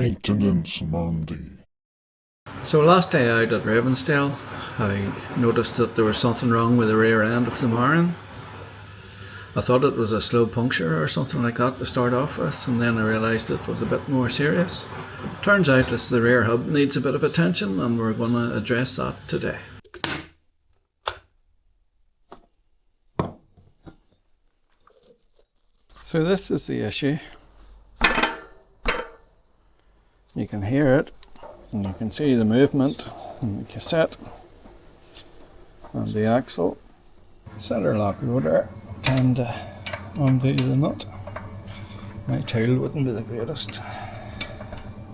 Maintenance Monday. So last day out at Ravensdale, I noticed that there was something wrong with the rear end of the Marin. I thought it was a slow puncture or something like that to start off with, and then I realised it was a bit more serious. Turns out it's the rear hub needs a bit of attention, and we're going to address that today. So this is the issue. You can hear it, and you can see the movement in the cassette and the axle. Centre lock rotor, time to undo the nut. My tool wouldn't be the greatest.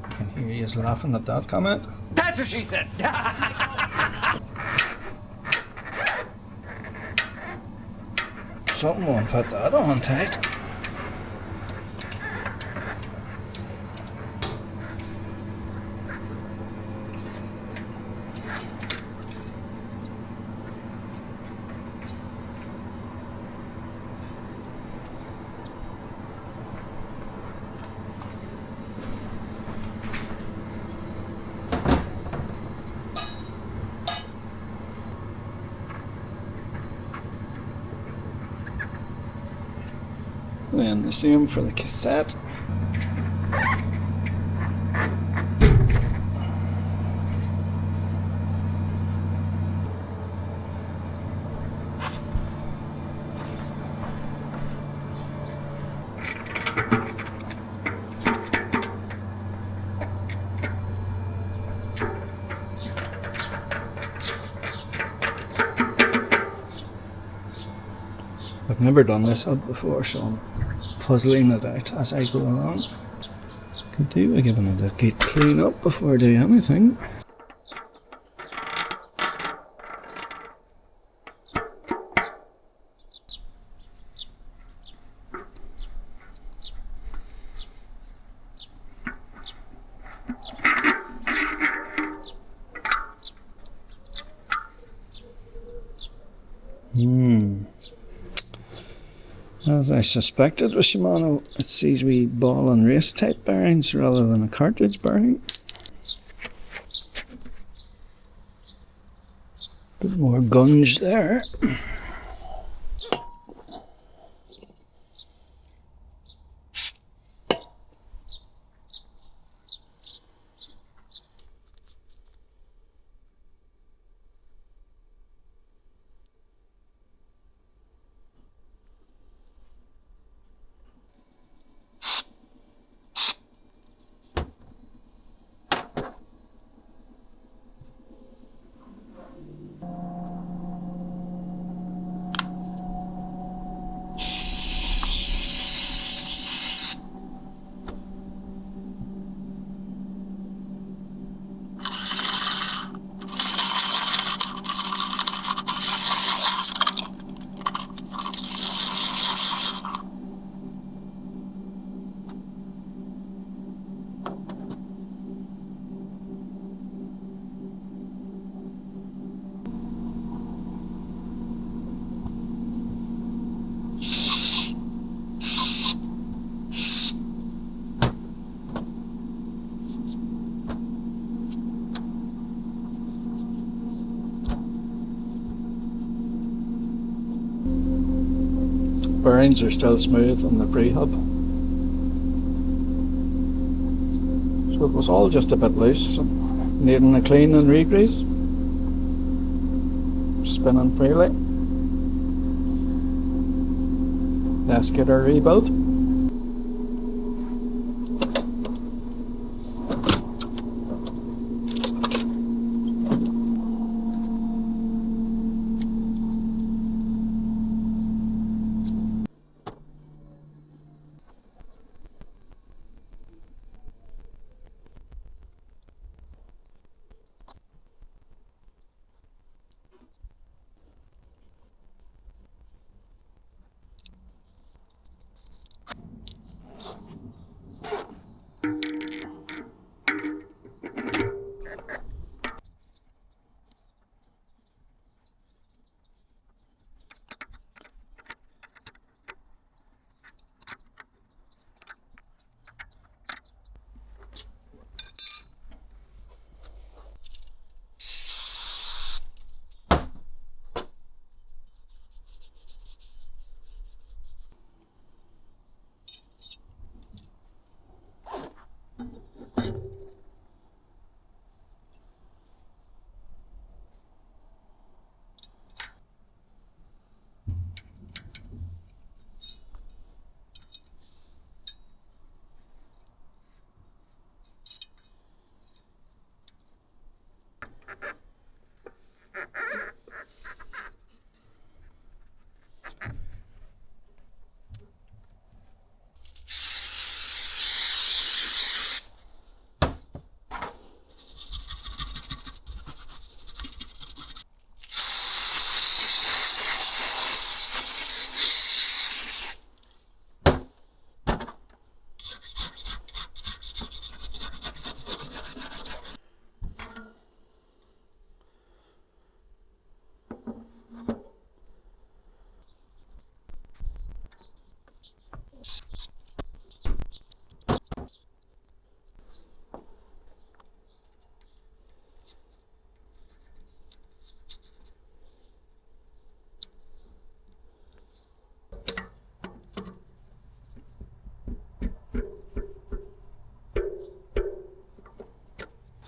You can hear you laughing at that comment. That's what she said! Something won't put that on tight. Then the same for the cassette. I've never done this hub before, so I'm puzzling it out as I go along. Could do with giving it a good clean up before I do anything. As I suspected with Shimano, it's these wee ball and race type bearings rather than a cartridge bearing. Bit more gunge there. Bearings are still smooth on the Freehub. So it was all just a bit loose, so needing a clean and re-grease. Spinning freely. Let's get her rebuilt.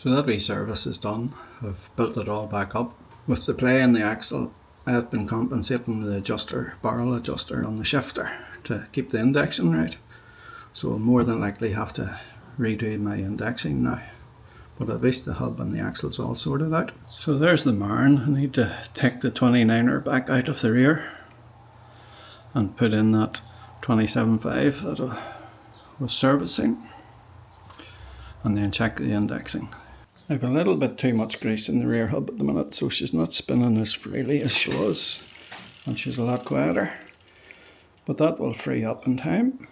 So that wee service is done. I've built it all back up. With the play in the axle, I've been compensating the adjuster, barrel adjuster on the shifter to keep the indexing right. So I'll more than likely have to redo my indexing now. But at least the hub and the axle's all sorted out. So there's the Marin. I need to take the 29er back out of the rear and put in that 27.5 that I was servicing, and then check the indexing. I have a little bit too much grease in the rear hub at the minute, so she's not spinning as freely as she was, and she's a lot quieter, but that will free up in time.